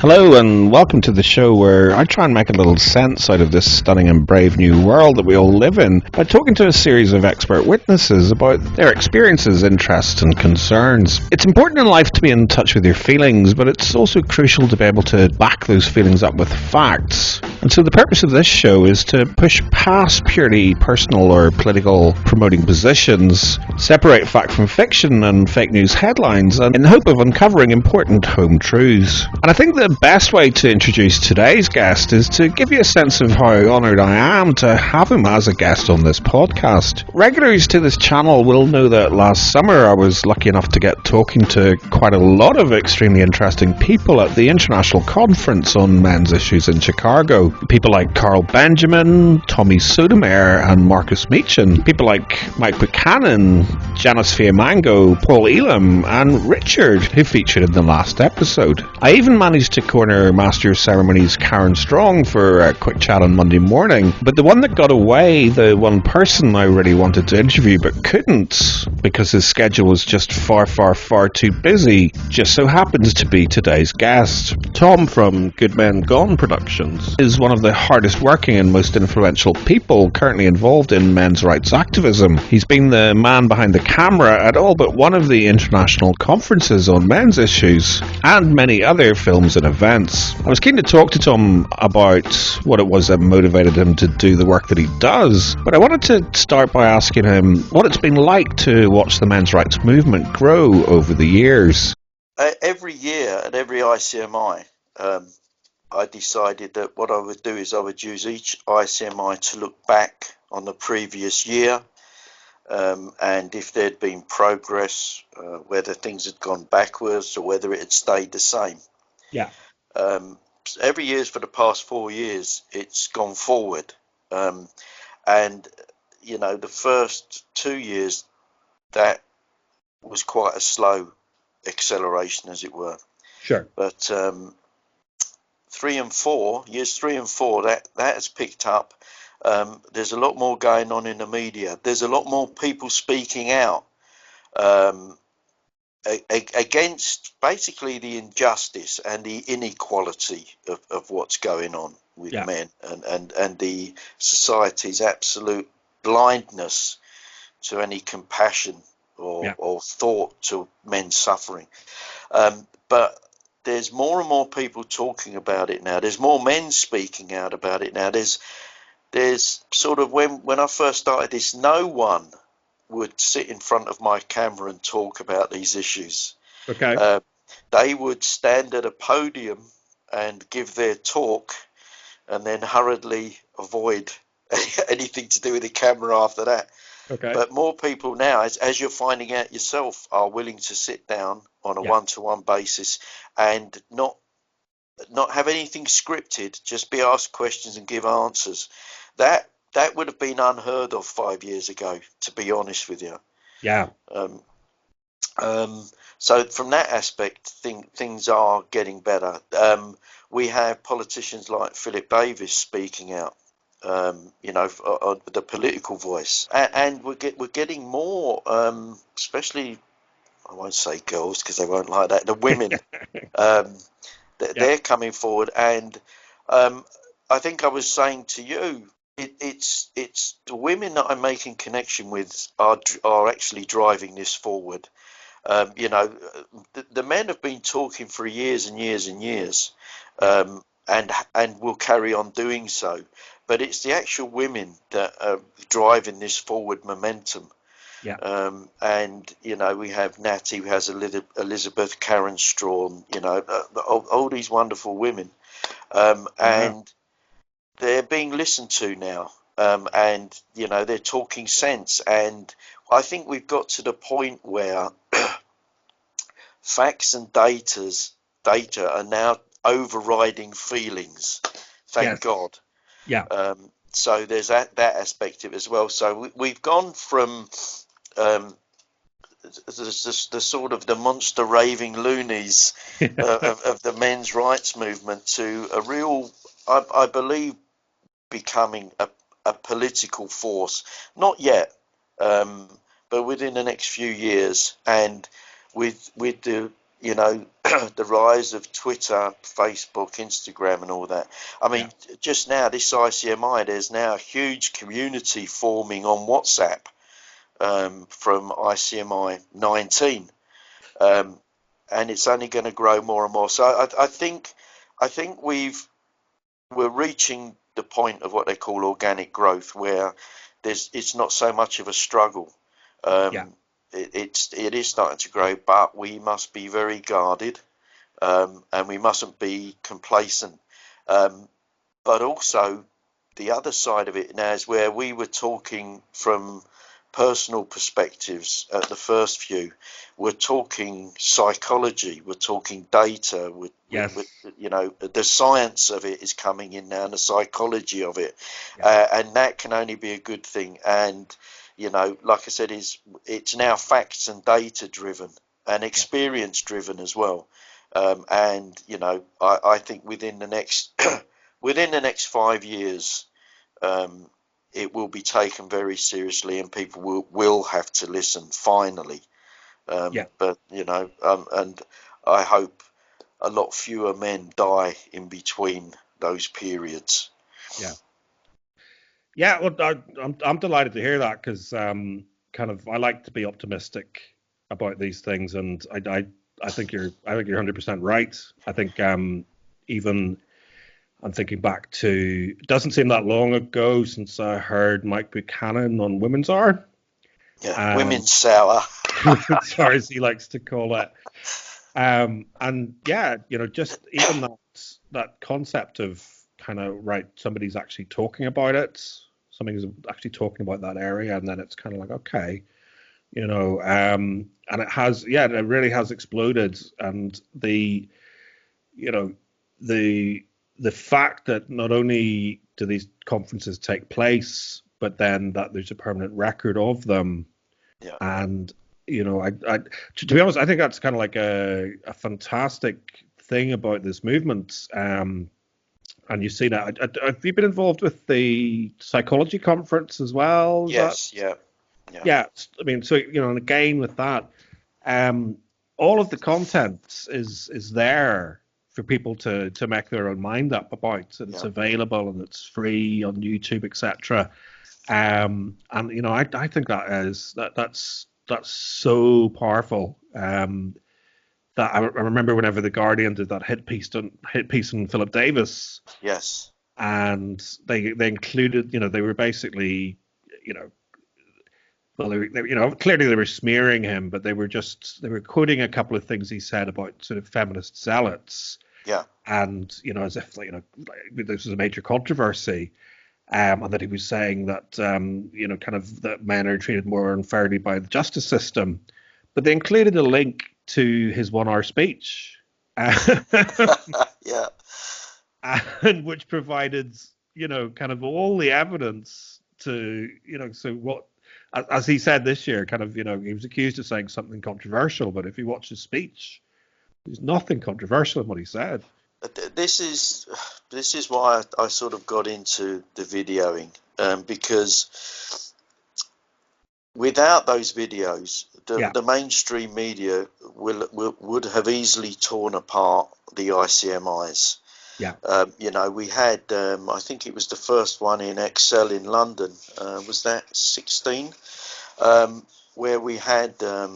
Hello and welcome to the show where I try and make a little sense out of this stunning and brave new world that we all live in by talking to a series of expert witnesses about their experiences, interests and concerns. It's important in life to be in touch with your feelings, but it's also crucial to be able to back those feelings up with facts. And so the purpose of this show is to push past purely personal or political promoting positions, separate fact from fiction and fake news headlines, and in hope of uncovering important home truths. And I think the best way to introduce today's guest is to give you a sense of how honoured I am to have him as a guest on this podcast. Regulars to this channel will know that last summer I was lucky enough to get talking to quite a lot of extremely interesting people at the International Conference on Men's Issues in Chicago. People like Carl Benjamin, Tommy Sotomayor and Marcus Meechan. People like Mike Buchanan, Janice Fiamango, Paul Elam and Richard, who featured in the last episode. I even managed to corner Master of Ceremonies Karen Strong for a quick chat on Monday morning, but the one that got away, the one person I really wanted to interview but couldn't because his schedule was just far too busy, just so happens to be today's guest. Tom from Good Men Gone Productions is one of the hardest working and most influential people currently involved in men's rights activism. He's been the man behind the camera at all but one of the international conferences on men's issues and many other films and events. I was keen to talk to Tom about what it was that motivated him to do the work that he does, but I wanted to start by asking him what it's been like to watch the men's rights movement grow over the years. Every year at every ICMI, I decided that what I would do is I would use each ICMI to look back on the previous year, and if there'd been progress, whether things had gone backwards or whether it had stayed the same. Yeah. Every year for the past 4 years, it's gone forward. And, you know, the first 2 years, that was quite a slow acceleration, as it were. Sure. But years 3 and 4, that has picked up. There's a lot more going on in the media. There's a lot more people speaking out against basically the injustice and the inequality of what's going on with men and the society's absolute blindness to any compassion or thought to men's suffering. But there's more and more people talking about it now. There's more men speaking out about it now. There's sort of when I first started this, no one would sit in front of my camera and talk about these issues. Okay. They would stand at a podium and give their talk and then hurriedly avoid anything to do with the camera after that. Okay. But more people now, as you're finding out yourself, are willing to sit down on a one-to-one basis and not have anything scripted, just be asked questions and give answers. That would have been unheard of 5 years ago, to be honest with you. Yeah. So from that aspect, things are getting better. We have politicians like Philip Davis speaking out, the political voice, and we're getting more, especially, I won't say girls because they won't like that, the women. They're coming forward, and I think I was saying to you, it's the women that I'm making connection with are actually driving this forward. The men have been talking for years and years and years, and will carry on doing so. But it's the actual women that are driving this forward momentum. Yeah. And we have Natty, who has Elizabeth, Karen Strawn, all these wonderful women, and they're being listened to now, and they're talking sense. And I think we've got to the point where facts and data are now overriding feelings. Thank God. Yeah. So there's that aspect of it as well. So we've gone from the sort of the monster raving loonies of the men's rights movement to a real, I believe, becoming a political force. Not yet, but within the next few years, and with the the rise of Twitter, Facebook, Instagram, and all that. I mean, just now, this ICMI, there's now a huge community forming on WhatsApp from ICMI 19, and it's only going to grow more and more. So I think we're reaching the point of what they call organic growth, where it's not so much of a struggle. It is starting to grow, but we must be very guarded, and we mustn't be complacent. But also, the other side of it now is where we were talking from personal perspectives at the first few. We're talking psychology, we're talking data, you know, the science of it is coming in now, and the psychology of it, and that can only be a good thing. And you know, like I said, it's now facts and data driven and experience driven as well. And you know, I think within the next within the next 5 years, it will be taken very seriously, and people will have to listen finally. But you know, and I hope a lot fewer men die in between those periods. Well, I'm delighted to hear that, because kind of I like to be optimistic about these things, and I think you're 100% right. I think even I'm thinking back to, it doesn't seem that long ago since I heard Mike Buchanan on Women's Hour. Women's Sour. Women's Hour, as he likes to call it. And yeah, you know, just even that concept of kind of, right, somebody's actually talking about it, somebody's actually talking about that area, and then it's kind of like, okay, you know, and it has, it really has exploded. And the fact that not only do these conferences take place, but then that there's a permanent record of them. And you know, to be honest, I think that's kind of like a fantastic thing about this movement. And you see that. Have you been involved with the psychology conference as well? Yes. Yeah. I mean, so you know, and again with that, all of the content is there for people to make their own mind up about. And it's available, and it's free on YouTube, etc. And you know, I think that's so powerful. That I remember whenever the Guardian did that hit piece on Philip Davis. Yes. And they included, you know, they were basically, you know, well, you know, clearly they were smearing him, but they were quoting a couple of things he said about sort of feminist zealots. And you know, as if, like, you know, this was a major controversy. And that he was saying that, you know, kind of that men are treated more unfairly by the justice system. But they included a link to his 1 hour speech. And which provided, you know, kind of all the evidence to, you know, so what, as he said this year, kind of, you know, he was accused of saying something controversial, but if you watch his speech, there's nothing controversial in what he said. This is why I sort of got into the videoing, because without those videos, the mainstream media would have easily torn apart the ICMIs. You know, we had, I think it was the first one in Excel in London, was that 16, where we had a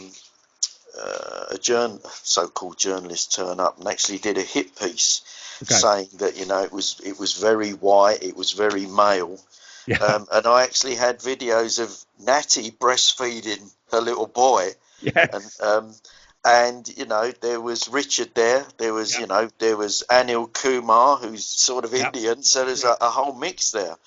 so-called journalist turn up and actually did a hit piece saying that, you know, it was very white, it was very male. And I actually had videos of Natty breastfeeding her little boy. And you know, there was Richard there was you know, there was Anil Kumar, who's sort of Indian, so there's a whole mix there.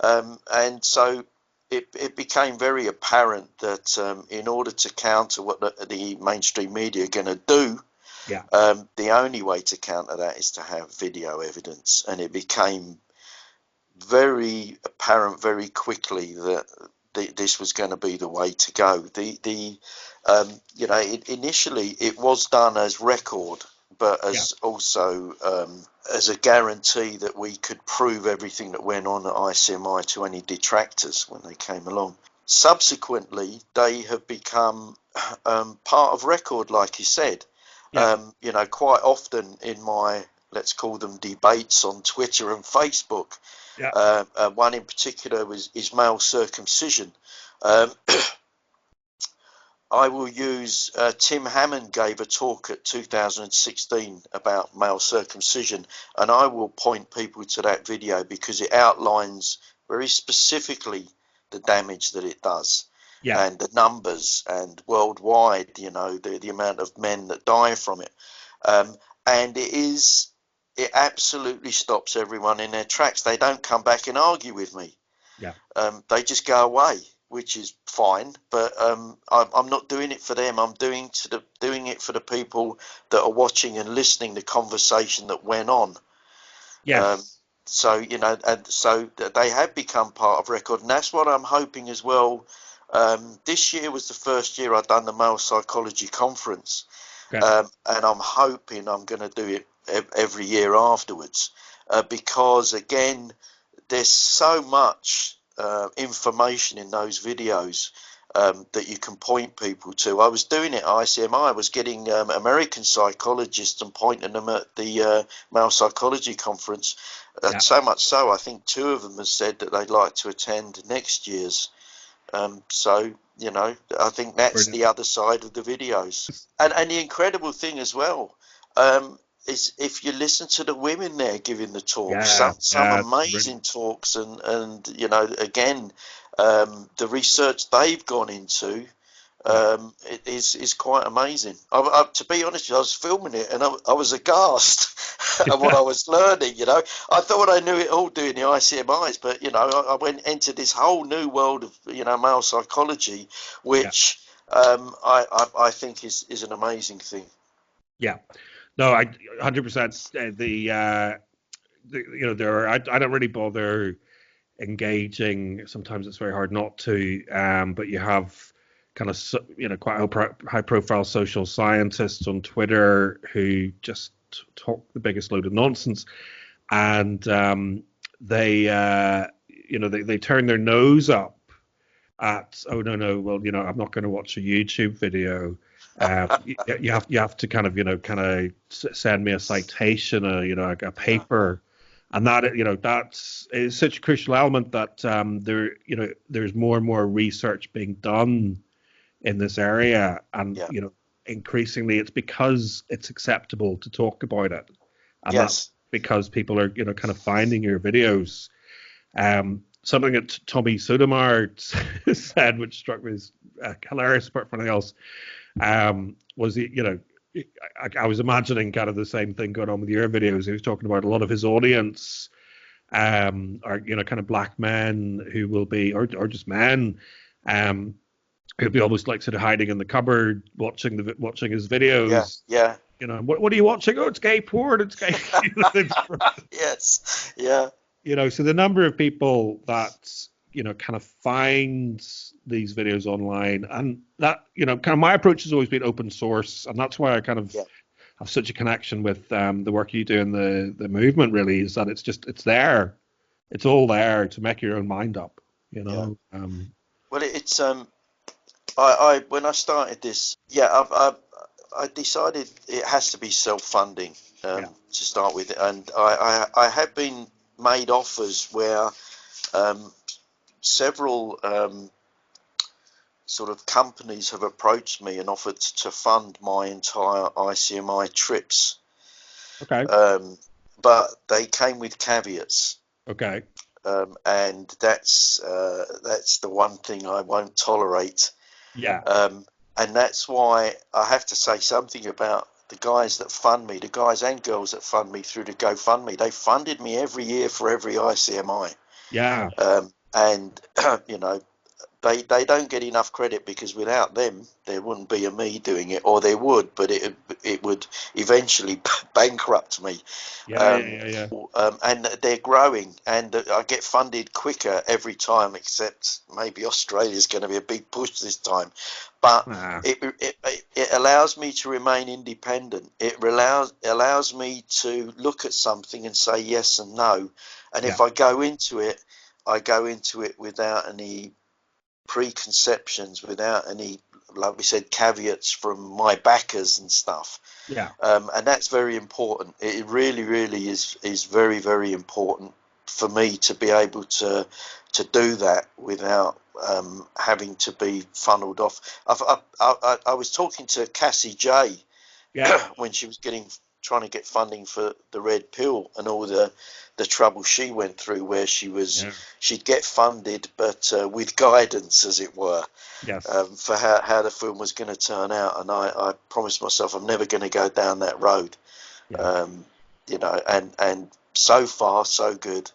And so it became very apparent that in order to counter what the mainstream media are going to do, the only way to counter that is to have video evidence. And it became very apparent very quickly that this was going to be the way to go. You know, initially it was done as record, but as also as a guarantee that we could prove everything that went on at ICMI to any detractors when they came along. Subsequently, they have become part of record, like you said. You know, quite often in my, let's call them debates on Twitter and Facebook, one in particular is male circumcision. I will use, Tim Hammond gave a talk at 2016 about male circumcision, and I will point people to that video because it outlines very specifically the damage that it does. And the numbers, and worldwide, you know, the amount of men that die from it. And it absolutely stops everyone in their tracks. They don't come back and argue with me. They just go away, which is fine. But I'm not doing it for them. I'm doing it for the people that are watching and listening the conversation that went on. So, you know, and so they have become part of record, and that's what I'm hoping as well. This year was the first year I'd done the male psychology conference, and I'm hoping I'm going to do it every year afterwards, because again, there's so much information in those videos that you can point people to. I was doing it at ICMI. I was getting American psychologists and pointing them at the male psychology conference. So much so, I think 2 of them have said that they'd like to attend next year's. So, you know, I think that's the other side of the videos. And the incredible thing as well is if you listen to the women there giving the talks, some amazing talks, and you know, again, the research they've gone into, it is quite amazing. To be honest, I was filming it and I was aghast at what I was learning. You know, I thought I knew it all doing the ICMIs, but you know, I went into this whole new world of, you know, male psychology, which I think is an amazing thing. No, I 100%. You know, I don't really bother engaging. Sometimes it's very hard not to. But you have kind of, you know, quite high profile social scientists on Twitter who just talk the biggest load of nonsense, and they you know, they turn their nose up at, oh no, well, you know, I'm not going to watch a YouTube video. You have to kind of send me a citation, you know, a paper. And that, you know, that's is such a crucial element that there, you know, there's more and more research being done in this area, and you know, increasingly it's because it's acceptable to talk about it, and that's because people are, you know, kind of finding your videos. Something that Tommy Sotomayor said, which struck me as hilarious, apart from anything else, was, you know, I was imagining kind of the same thing going on with your videos. He was talking about a lot of his audience are, you know, kind of black men who will be, or just men, who'll be almost like sort of hiding in the cupboard watching his videos. You know, what are you watching? Oh, it's gay porn. It's gay. Yes. You know, so the number of people that, you know, kind of find these videos online, and that, you know, kind of my approach has always been open source, and that's why I kind of have such a connection with the work you do in the movement. Really, is that it's there, it's all there to make your own mind up. You know. Well, it's I when I started this, I decided it has to be self-funding to start with, and I have been made offers where several sort of companies have approached me and offered to fund my entire ICMI trips. But they came with caveats. And that's the one thing I won't tolerate. And that's why I have to say something about the guys that fund me, the guys and girls that fund me through the GoFundMe. They funded me every year for every ICMI. And you know, they don't get enough credit, because without them there wouldn't be a me doing it, or there would, but it would eventually bankrupt me. And they're growing, and I get funded quicker every time, except maybe Australia's going to be a big push this time. But it allows me to remain independent. It allows me to look at something and say yes and no. And if I go into it without any preconceptions, without any, like we said, caveats from my backers and stuff. Yeah. And that's very important. It really, really is very, very important for me to be able to do that without having to be funneled off. I was talking to Cassie J Yeah. when she was trying to get funding for the Red Pill and all the trouble she went through, where she'd get funded, but with guidance, as it were, Yes. for how the film was going to turn out. And I promised myself I'm never going to go down that road. Yeah. And so far so good.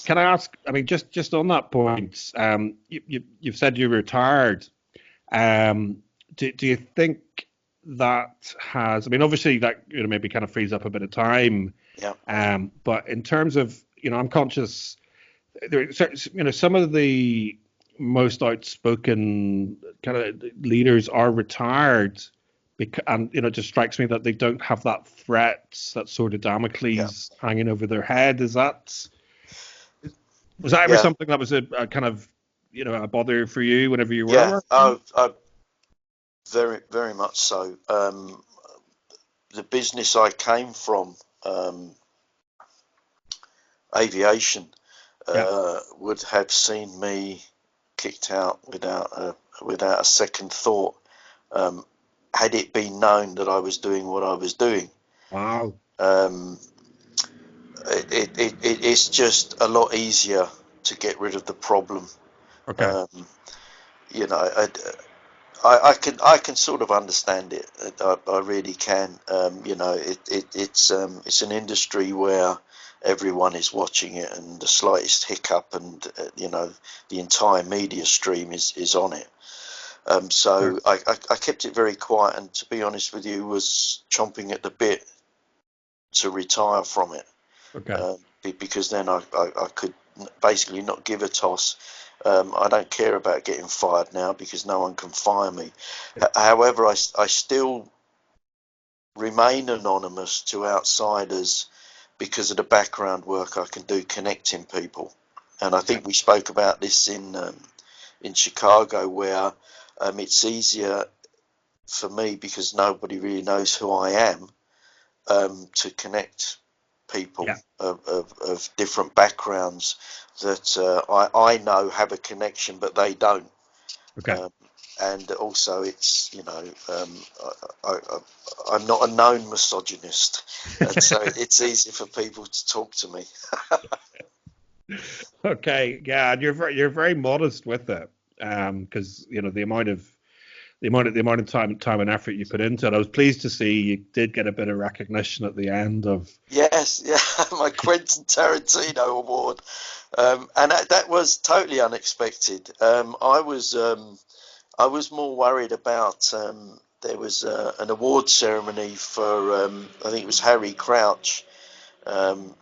Can I ask? I mean, just on that point, you've said you retired. Do you think that has? I mean, obviously that maybe kind of frees up a bit of time. Yeah. But in terms of I'm conscious. Some of the most outspoken kind of leaders are retired, and it just strikes me that they don't have that threat, that sort of Damocles hanging over their head. Was that ever something that was a kind of a bother for you whenever you were working? I very, very much so. The business I came from, aviation, would have seen me kicked out without a second thought, had it been known that I was doing what I was doing. Wow. It's just a lot easier to get rid of the problem. Okay. I can sort of understand it. I really can. It's an industry where everyone is watching it, and the slightest hiccup, and the entire media stream is on it. So I kept it very quiet, and to be honest with you, was chomping at the bit to retire from it. Okay. Because then I could basically not give a toss. I don't care about getting fired now because no one can fire me. However, I still remain anonymous to outsiders because of the background work I can do connecting people. And I think we spoke about this in Chicago, where it's easier for me, because nobody really knows who I am, to connect people of different backgrounds that I know have a connection, but they don't. Okay. And also, it's I'm not a known misogynist, and so it's easy for people to talk to me. Okay. Yeah, and you're very modest with it, because the amount of time and effort you put into it. I was pleased to see you did get a bit of recognition at the end of. Yes, my Quentin Tarantino award, and that was totally unexpected. I was more worried about, there was an award ceremony for, I think it was Harry Crouch, from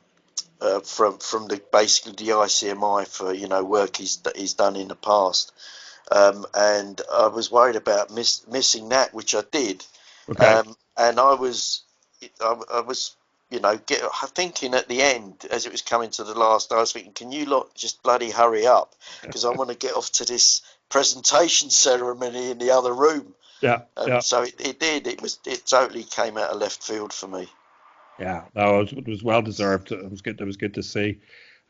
basically the ICMI for work he's done in the past, and I was worried about missing that, which I did. Okay. And I was thinking at the end, as it was coming to the last, I was thinking, can you lot just bloody hurry up, because I want to get off to this presentation ceremony in the other room. Yeah. So it did. It totally came out of left field for me. Yeah. No, it was well deserved. It was good. It was good to see.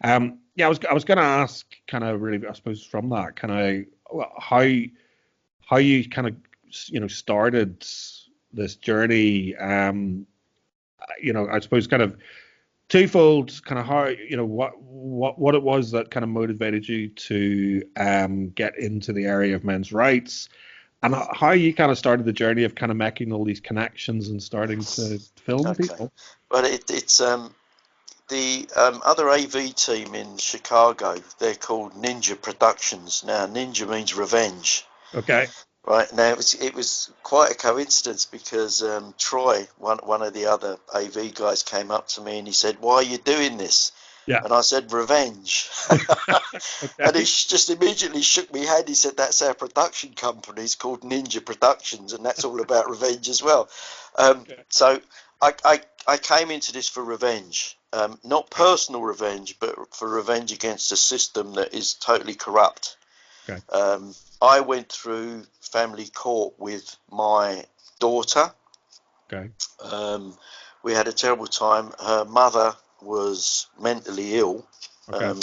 Yeah, I was going to ask, kind of really, I suppose, from that, how you kind of started this journey. I suppose kind of twofold, kind of how what it was that kind of motivated you to get into the area of men's rights, and how you kind of started the journey of kind of making all these connections and starting to film people. But it's the other AV team in Chicago. They're called Ninja Productions. Now, Ninja means revenge. Okay. Right now, it was quite a coincidence, because Troy, one of the other AV guys, came up to me and he said, "Why are you doing this?" Yeah. And I said, "Revenge." Okay. And he just immediately shook me head. He said, "That's our production company. It's called Ninja Productions, and that's all about revenge as well." So I came into this for revenge, not personal revenge, but for revenge against a system that is totally corrupt. Okay. I went through family court with my daughter. Okay. We had a terrible time. Her mother was mentally ill, Okay.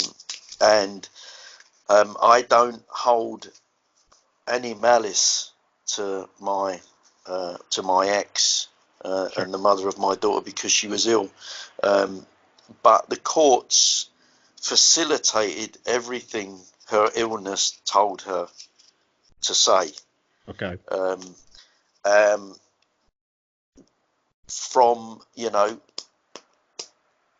and I don't hold any malice to my ex Sure. and the mother of my daughter because she was ill, but the courts facilitated everything her illness told her to say. Okay. From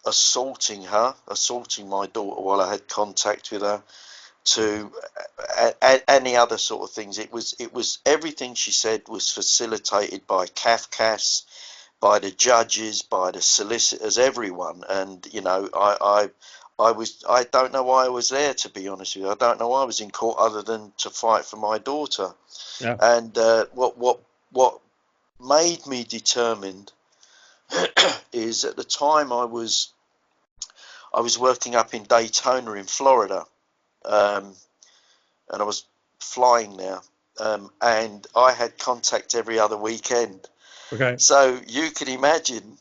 assaulting my daughter while I had contact with her, to any other sort of things. It was everything she said was facilitated by CAFCAS, by the judges, by the solicitors, everyone. And I don't know why I was there, to be honest with you. I don't know why I was in court other than to fight for my daughter. Yeah. And what made me determined is at the time I was working up in Daytona in Florida, and I was flying there, and I had contact every other weekend. Okay. So you can imagine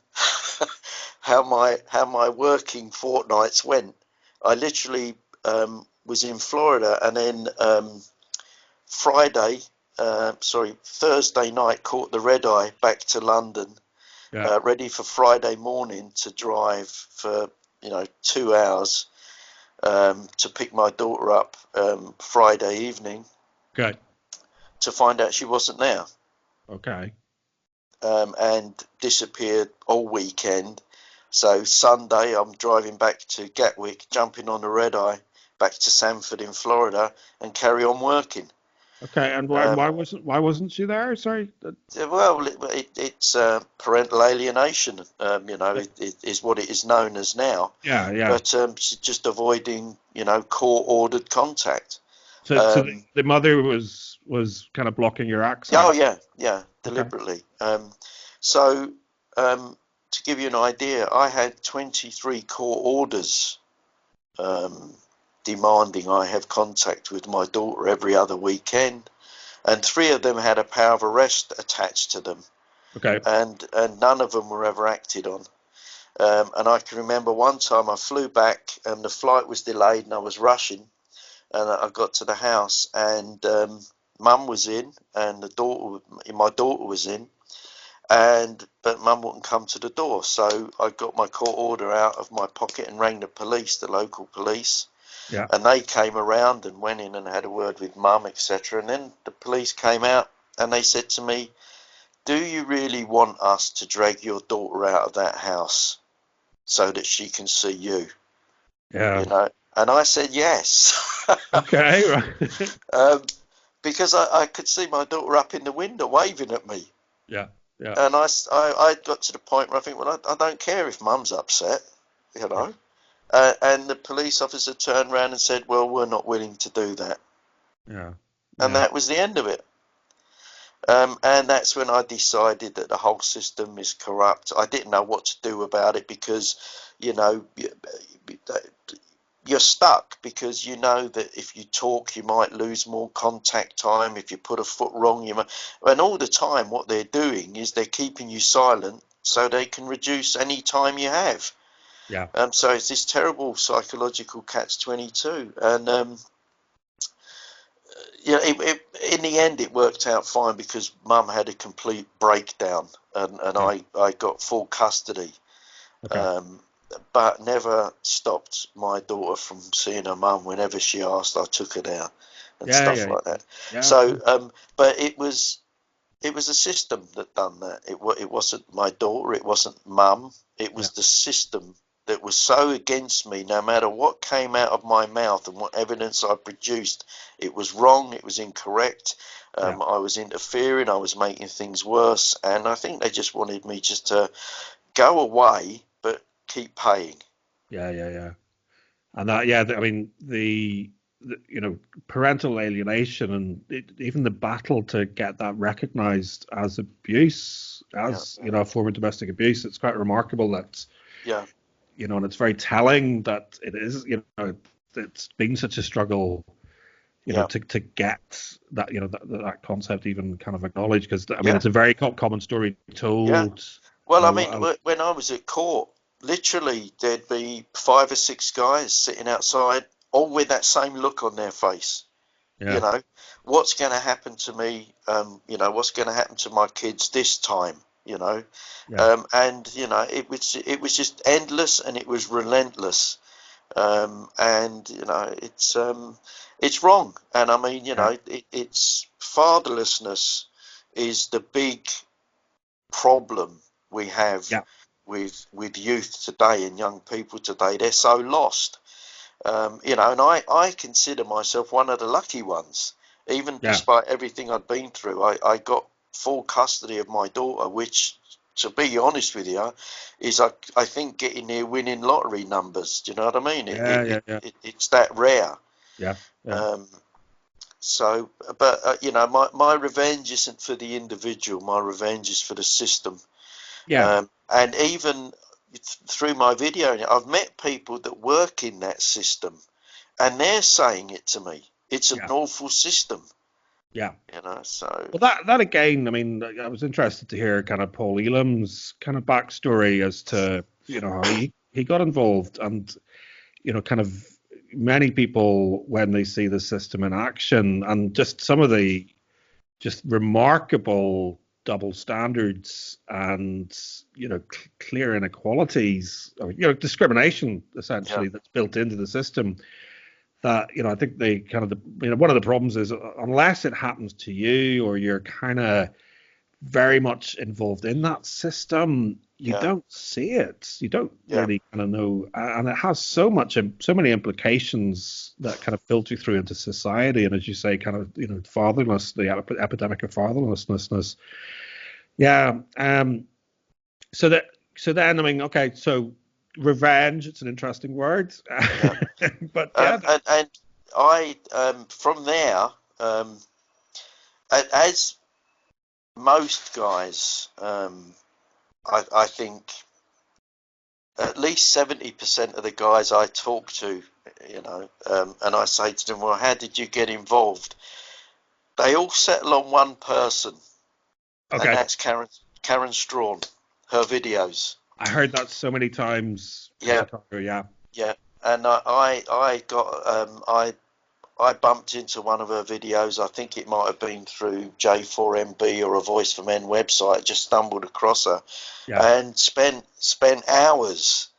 how my working fortnights went. I literally was in Florida, and then Thursday night caught the red eye back to London, Yeah. ready for Friday morning to drive for 2 hours to pick my daughter up Friday evening, Okay. to find out she wasn't there, Okay. and disappeared all weekend. So Sunday I'm driving back to Gatwick, jumping on the red eye back to Sanford in Florida, and carry on working. Okay. And why wasn't she there? Sorry. Well, it's parental alienation, it is what it is known as now. Yeah. Yeah. But just avoiding, court-ordered contact. So the mother was kind of blocking your Oh access. yeah, Okay. deliberately. So to give you an idea, I had 23 court orders demanding I have contact with my daughter every other weekend, and 3 of them had a power of arrest attached to them, Okay. and none of them were ever acted on. And I can remember one time I flew back and the flight was delayed and I was rushing, and I got to the house, and Mum was in, and my daughter was in, but Mum wouldn't come to the door. So I got my court order out of my pocket and rang the police, the local police, Yeah. and they came around and went in and had a word with Mum, etc. And then the police came out and they said to me, "Do you really want us to drag your daughter out of that house so that she can see you?" Yeah. And I said yes. Okay. Right. Because I could see my daughter up in the window waving at me. Yeah. Yeah. And I got to the point where I think, well, I don't care if Mum's upset, Yeah. And the police officer turned around and said, well, we're not willing to do that. Yeah. And Yeah. that was the end of it. And that's when I decided that the whole system is corrupt. I didn't know what to do about it because, you're stuck, because you know that if you talk you might lose more contact time. If you put a foot wrong, and all the time what they're doing is they're keeping you silent so they can reduce any time you have. Yeah. So it's this terrible psychological catch-22, and in the end it worked out fine because Mum had a complete breakdown, and Okay. I got full custody. Okay. But never stopped my daughter from seeing her mum. Whenever she asked, I took her there and Yeah. stuff Yeah. like that. Yeah. Of course. So, but it was a system that done that. It wasn't my daughter. It wasn't Mum. It Yeah. was the system that was so against me. No matter what came out of my mouth and what evidence I produced, it was wrong. It was incorrect. Yeah. I was interfering. I was making things worse, and I think they just wanted me just to go away, but keep paying. Yeah. Yeah. Yeah. And that, yeah, I mean, parental alienation and even the battle to get that recognized as abuse, Yeah, as, a form of domestic abuse, it's quite remarkable that, yeah, and it's very telling that it is, it's been such a struggle, to get that, that concept even kind of acknowledged, because I mean, Yeah, it's a very common story yeah. told. Well, I mean, when I was at court, literally there'd be 5 or 6 guys sitting outside, all with that same look on their face. You Yeah, know, what's going to happen to me? What's going to happen to my kids this time? yeah, And it was just endless, and it was relentless. And it's wrong. And I mean, yeah, it's fatherlessness is the big problem we have yeah, with youth today and young people today. They're so lost. And I consider myself one of the lucky ones, even yeah, despite everything I'd been through. I got full custody of my daughter, which, to be honest with you, is I think getting near winning lottery numbers. Do you know what I mean? yeah, yeah, yeah, It's that rare. yeah, yeah, Um, but my revenge isn't for the individual. My revenge is for the system. yeah, And even through my video, I've met people that work in that system, and they're saying it to me. It's an yeah, awful system, yeah. So Well, that again, I mean, I was interested to hear kind of Paul Elam's kind of backstory as to, how he got involved, and, kind of many people, when they see the system in action and just some of the just remarkable double standards and, clear inequalities, or, discrimination yeah, essentially that's built into the system, that, I think they kind of, one of the problems is, unless it happens to you or you're kind of very much involved in that system, you yeah, don't see it. You don't yeah, really kind of know, and it has so many implications that kind of filter through into society. And as you say, kind of, fatherlessness, the epidemic of fatherlessness. Yeah. So that, so then, I mean, okay, so revenge. It's an interesting word, yeah. but yeah, And I from there, as most guys, I think at least 70% of the guys I talk to, and I say to them, well, how did you get involved? They all settle on one person, and okay. that's Karen Strawn, her videos. I heard that so many times in Yeah, photography. Yeah, yeah. And I bumped into one of her videos. I think it might have been through J4MB or a Voice for Men website. Just stumbled across her yeah, and spent hours,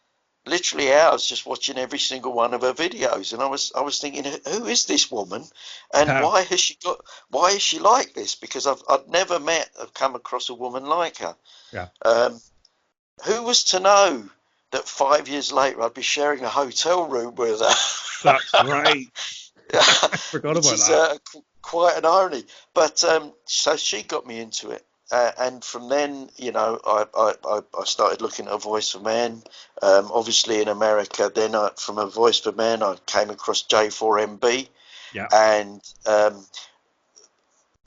literally hours, just watching every single one of her videos. And I was thinking, who is this woman, and yeah, why is she like this? Because I've never come across a woman like her. yeah. Um, who was to know that 5 years later I'd be sharing a hotel room with her? That's right. I forgot Which about is that. quite an irony. But so she got me into it. And from then, I started looking at A Voice for Men, obviously in America. Then from A Voice for Men, I came across J4MB. Yeah. And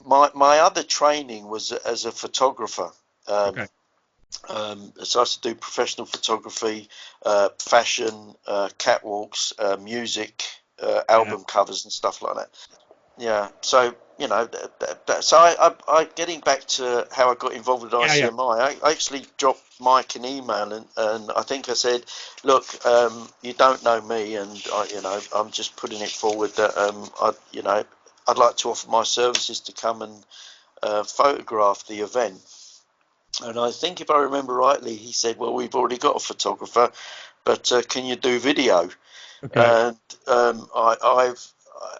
my other training was as a photographer. Um, Okay. so I used to do professional photography, fashion, catwalks, music, Yeah. album covers and stuff like that. Yeah. So so I getting back to how I got involved with Yeah. Yeah. ICMI. I actually dropped Mike an email, and I think I said, look, you don't know me, and I'm just putting it forward that I'd like to offer my services to come and photograph the event. And I think, if I remember rightly, he said, well, we've already got a photographer, but can you do video? Okay. And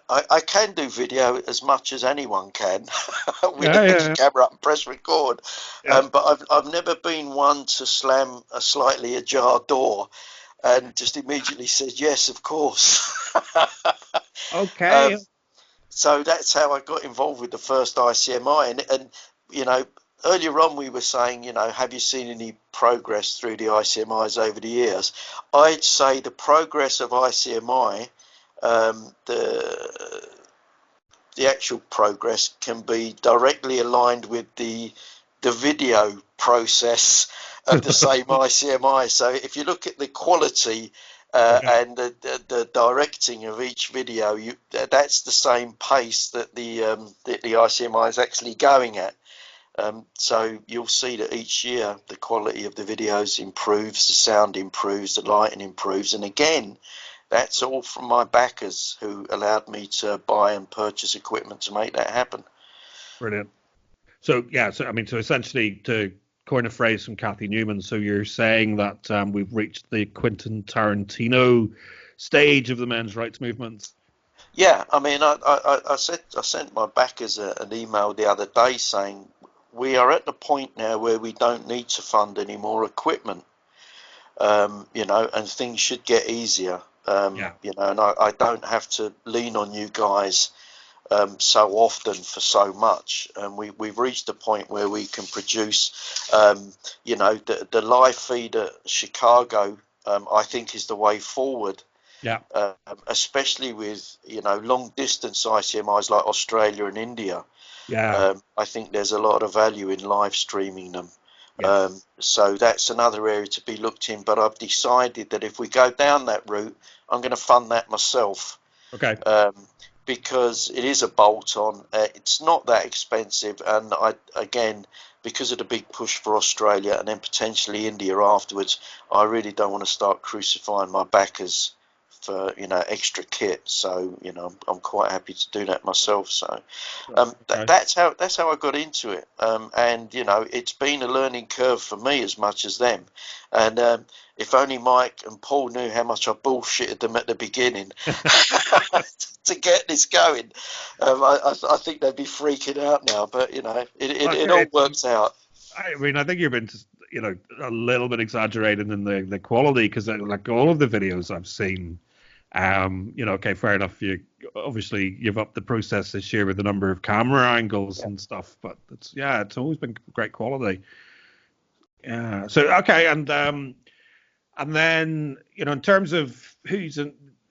I can do video as much as anyone can with a Yeah. Yeah. fixed Yeah. camera and press record. Yeah. But I've never been one to slam a slightly ajar door and just immediately said, yes, of course. um, Okay. so that's how I got involved with the first ICMI. And you know, earlier on we were saying, have you seen any progress through the ICMIs over the years? I'd say the progress of ICMI, the actual progress can be directly aligned with the video process of the same ICMI. So if you look at the quality Okay. and the directing of each video, that's the same pace that the ICMI is actually going at. So you'll see that each year the quality of the videos improves, the sound improves, the lighting improves, and again, that's all from my backers who allowed me to buy and purchase equipment to make that happen. Brilliant. So yeah, so I mean, so essentially, to coin a phrase from Kathy Newman, so you're saying that we've reached the Quentin Tarantino stage of the men's rights movement. Yeah, I mean, I sent my backers an email the other day saying we are at the point now where we don't need to fund any more equipment, and things should get easier, Yeah. and I don't have to lean on you guys so often for so much. And we've reached a point where we can produce, the live feed at Chicago, I think is the way forward. Yeah. Especially with long distance ICMIs like Australia and India. Yeah. I think there's a lot of value in live streaming them. Yes. So that's another area to be looked in. But I've decided that if we go down that route, I'm going to fund that myself. Okay. Because it is a bolt-on. It's not that expensive, and again, because of the big push for Australia and then potentially India afterwards, I really don't want to start crucifying my backers for extra kit. So I'm quite happy to do that myself. So Okay. that's how I got into it. And it's been a learning curve for me as much as them. And if only Mike and Paul knew how much I bullshitted them at the beginning to get this going. I think they'd be freaking out now. But it all works out. I mean, I think you've been, a little bit exaggerating in the quality, because like all of the videos I've seen, okay, fair enough. You've upped the process this year with the number of camera angles and stuff, but it's always been great quality. Yeah. So okay, and then in terms of who's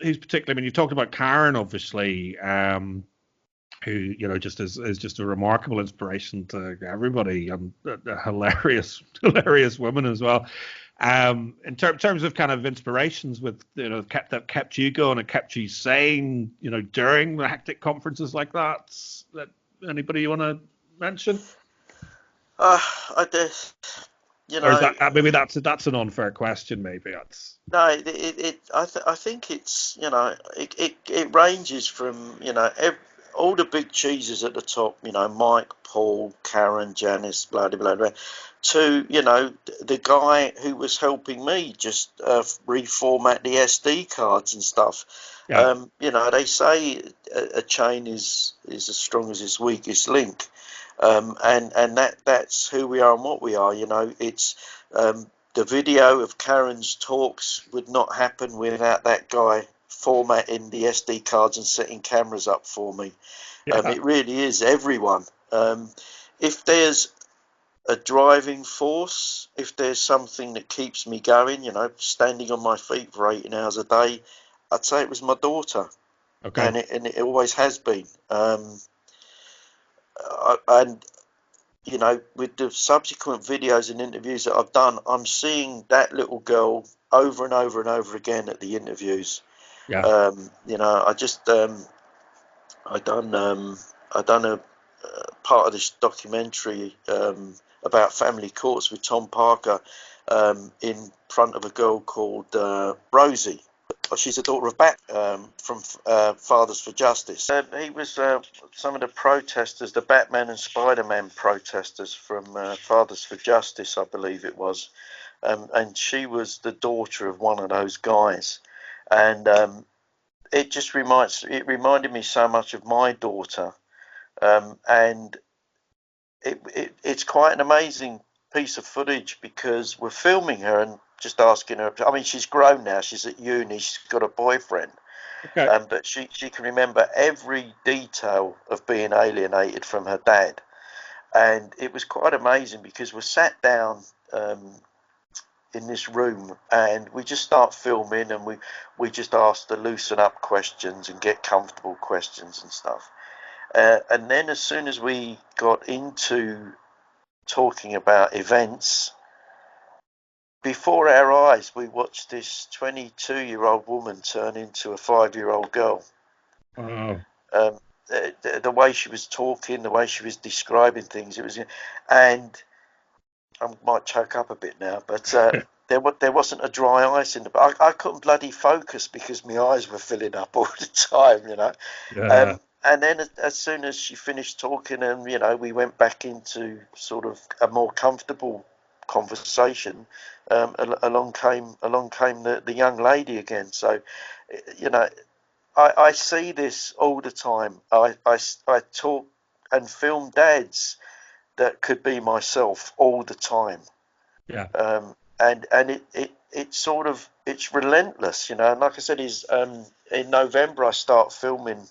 particularly, I mean, you talked about Karen, obviously, who just is just a remarkable inspiration to everybody, and a hilarious woman as well. In terms of kind of inspirations with that kept you going and kept you sane, during the hectic conferences like that anybody you want to mention? I did, Or is that maybe that's an unfair question? Maybe that's No, I think it's it ranges from all the big cheeses at the top, Mike, Paul, Karen, Janice, blah blah blah, to the guy who was helping me just reformat the SD cards and stuff. yeah. They say a chain is as strong as its weakest link, and that's who we are and what we are. It's the video of Karen's talks would not happen without that guy formatting the SD cards and setting cameras up for me. Yeah. It really is everyone. If there's a driving force, if there's something that keeps me going, standing on my feet for 18 hours a day, I'd say it was my daughter, Okay. and it always has been. And with the subsequent videos and interviews that I've done, I'm seeing that little girl over and over and over again at the interviews. Yeah. I just I done a part of this documentary about family courts with Tom Parker in front of a girl called Rosie. She's a daughter of from Fathers for Justice. He was some of the protesters, the Batman and Spider-Man protesters from Fathers for Justice, I believe it was. And she was the daughter of one of those guys. And it reminded me so much of my daughter. And it's quite an amazing piece of footage because we're filming her and just asking her. I mean, she's grown now. She's at uni. She's got a boyfriend. Okay. But she can remember every detail of being alienated from her dad. And it was quite amazing because we're sat down in this room and we just start filming, and we just ask the loosen up questions and get comfortable questions and stuff. And then as soon as we got into talking about events, before our eyes, we watched this 22-year-old woman turn into a 5-year-old girl. Oh, Um, the way she was talking, the way she was describing things, and I might choke up a bit now, but there wasn't a dry ice in the. I couldn't bloody focus because my eyes were filling up all the time, yeah, And then as soon as she finished talking, and we went back into sort of a more comfortable conversation. Along came the young lady again. So, you know, I see this all the time. I talk and film dads that could be myself all the time. yeah, And it sort of, it's relentless, and like I said, is in November I start filming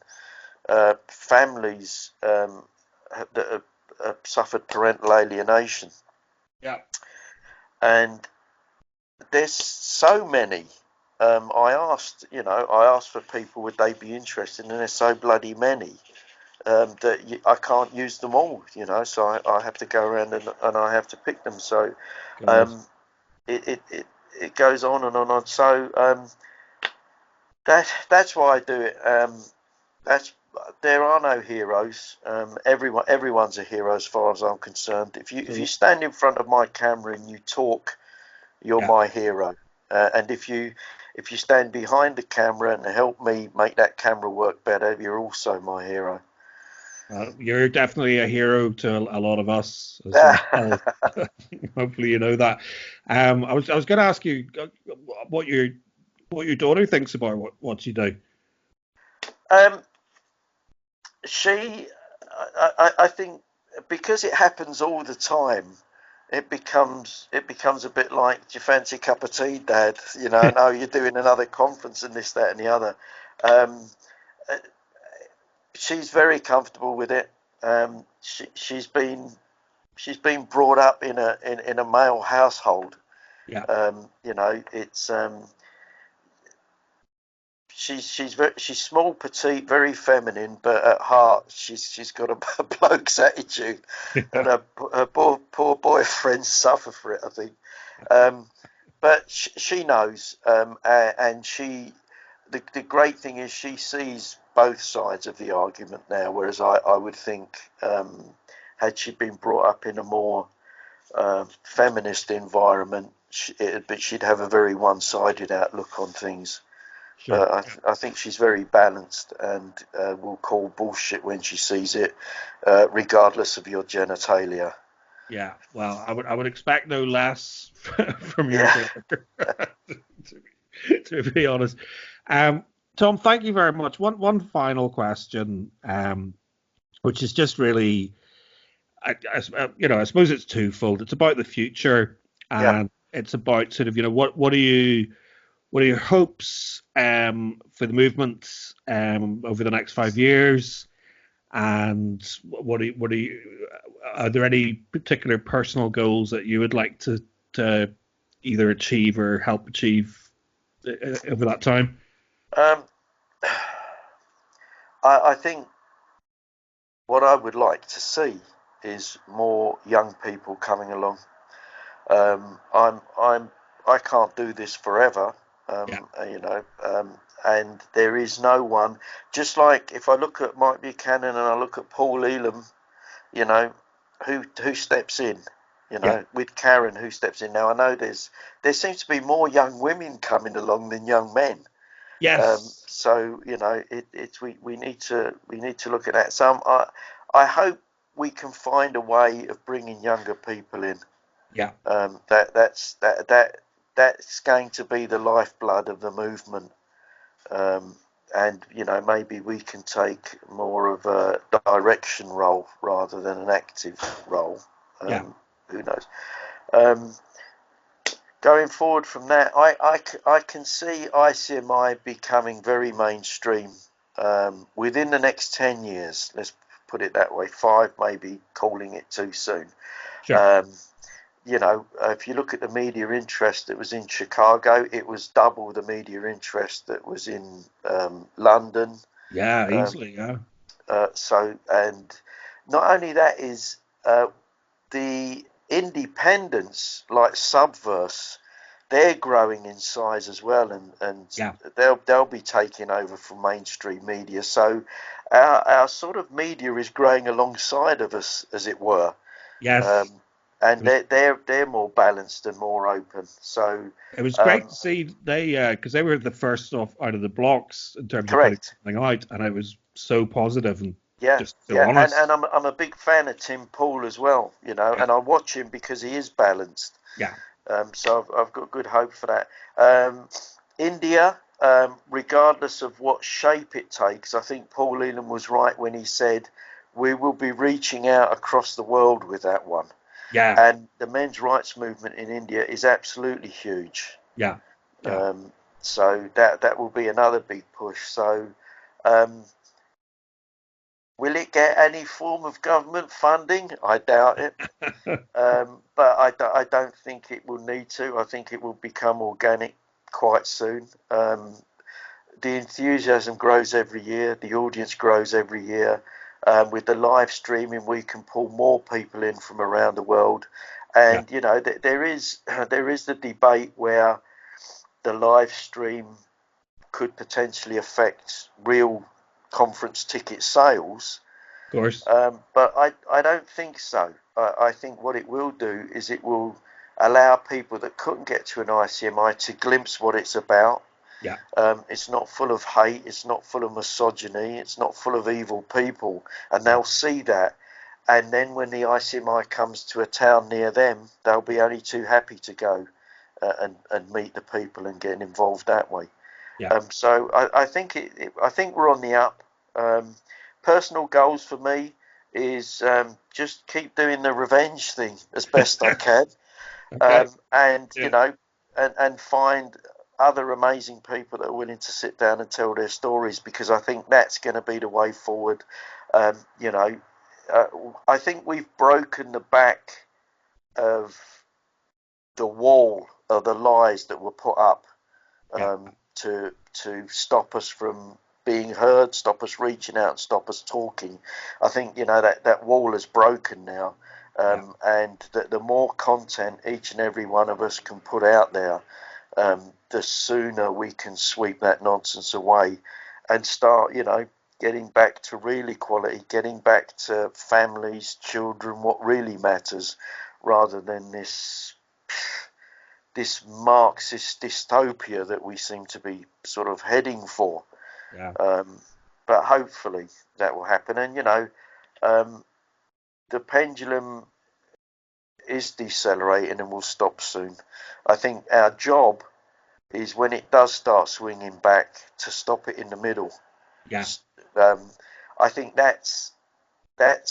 families that have suffered parental alienation, yeah. and there's so many. I asked for people, would they be interested, and there's so bloody many that I can't use them all, so I have to go around and I have to pick them. So God. um, it goes on and on and on. So that's why I do it. That's There are no heroes. Everyone's a hero as far as I'm concerned. If you stand in front of my camera and you talk, you're Yeah. my hero. And if you stand behind the camera and help me make that camera work better, you're also my hero. You're definitely a hero to a lot of us as well. Hopefully, you know that. I was going to ask you what your daughter thinks about what you do. um, she, I think, because it happens all the time, it becomes a bit like, do you fancy a cup of tea, Dad? No, you're doing another conference and this, that, and the other. Um, uh, she's very comfortable with it. She's been brought up in a male household. Yeah. It's she's small, petite, very feminine, but at heart she's got a bloke's attitude, and her poor boyfriends suffer for it, I think. But she knows, and the great thing is she sees both sides of the argument now, whereas I would think, had she been brought up in a more feminist environment, she'd have a very one-sided outlook on things. Sure. But I think she's very balanced, and will call bullshit when she sees it, regardless of your genitalia. Yeah. Well, I would expect no less from your Yeah. daughter, to be honest. Tom, thank you very much. One final question, which is just really, I suppose it's twofold. It's about the future, Yeah. and it's about sort of, what are your hopes for the movement over the next 5 years? And are there any particular personal goals that you would like to either achieve or help achieve over that time? Um, I think what I would like to see is more young people coming along. I can't do this forever, Yeah, and there is no one. Just like if I look at Mike Buchanan and I look at Paul Elam, you know, who steps in, yeah, with Karen, who steps in. Now I know there seems to be more young women coming along than young men. yes, So we need to look at that. So I hope we can find a way of bringing younger people in. yeah, That's going to be the lifeblood of the movement. And maybe we can take more of a direction role rather than an active role. yeah, Who knows? Um, Going forward from that, I can see ICMI becoming very mainstream within the next 10 years. Let's put it that way. 5, maybe calling it too soon. sure, Um, if you look at the media interest that was in Chicago, it was double the media interest that was in London. yeah, Um, easily, yeah, and not only that is the independents like Subverse. they're growing in size as well, and they'll be taking over from mainstream media. So our sort of media is growing alongside of us, as it were. Yes. And they're more balanced and more open. So it was great to see because they were the first off out of the blocks in terms of putting correct. something out, and it was so positive and just so Yeah, honest. and I'm a big fan of Tim Pool as well, you know, and I watch him because he is balanced. Yeah. So I've got good hope for that. India, regardless of what shape it takes, I think Paul Elam was right when he said we will be reaching out across the world with that one. Yeah. And the men's rights movement in India is absolutely huge. Yeah. So that will be another big push. So will it get any form of government funding? I doubt it. But I don't think it will need to. I think it will become organic quite soon. The enthusiasm grows every year. The audience grows every year. With the live streaming, we can pull more people in from around the world. And, you know, there is the debate where the live stream could potentially affect real conference ticket sales. Of course. But I don't think so. I think what it will do is it will allow people that couldn't get to an ICMI to glimpse what it's about. Yeah. It's not full of hate. It's not full of misogyny. It's not full of evil people. And they'll see that. And then when the ICMI comes to a town near them, they'll be only too happy to go and meet the people and get involved that way. Yeah. So I think I think we're on the up. Personal goals for me is just keep doing the revenge thing as best I can, Okay. and you know, and find other amazing people that are willing to sit down and tell their stories, because I think that's going to be the way forward. You know, I think we've broken the back of the wall of the lies that were put up to stop us from being heard, stop us reaching out, stop us talking. I think, you know, that wall is broken now, and the more content each and every one of us can put out there, the sooner we can sweep that nonsense away and start, you know, getting back to real equality, getting back to families, children, what really matters, rather than this Marxist dystopia that we seem to be sort of heading for. But hopefully that will happen. And, you know, the pendulum is decelerating and will stop soon. I think our job is, when it does start swinging back, to stop it in the middle. I think that's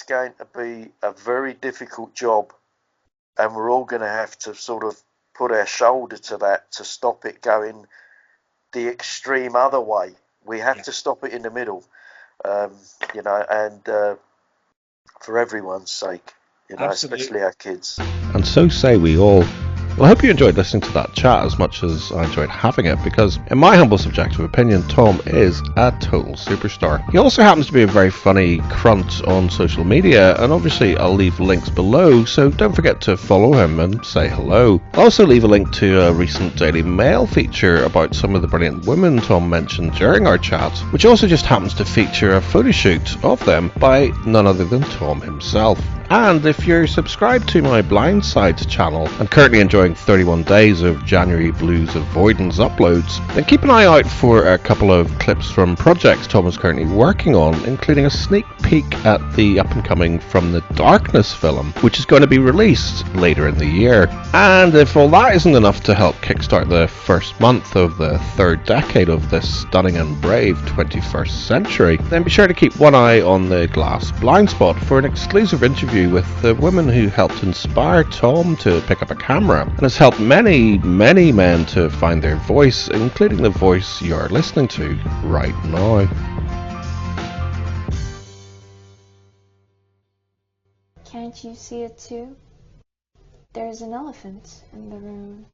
going to be a very difficult job, and we're all going to have to sort of put our shoulder to that to stop it going the extreme other way. We have to stop it in the middle, you know, and for everyone's sake, you know, especially our kids. And so say we all. Well, I hope you enjoyed listening to that chat as much as I enjoyed having it, because in my humble subjective opinion, Tom is a total superstar. He also happens to be a very funny crunt on social media, and obviously I'll leave links below, so don't forget to follow him and say hello. I'll also leave a link to a recent Daily Mail feature about some of the brilliant women Tom mentioned during our chat, which also just happens to feature a photo shoot of them by none other than Tom himself. And if you're subscribed to my Blindside channel and currently enjoying 31 days of January Blues avoidance uploads, then keep an eye out for a couple of clips from projects Tom is currently working on, including a sneak peek at the up-and-coming From the Darkness film, which is going to be released later in the year. And if all that isn't enough to help kickstart the first month of the third decade of this stunning and brave 21st century, then be sure to keep one eye on the Glass Blind Spot for an exclusive interview with the woman who helped inspire Tom to pick up a camera and has helped many, many men to find their voice, including the voice you're listening to right now. Can't you see it too? There's an elephant in the room.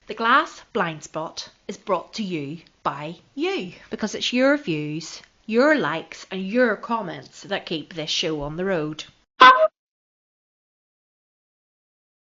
The Glass Blind Spot is brought to you by you, because it's your views, your likes and your comments that keep this show on the road.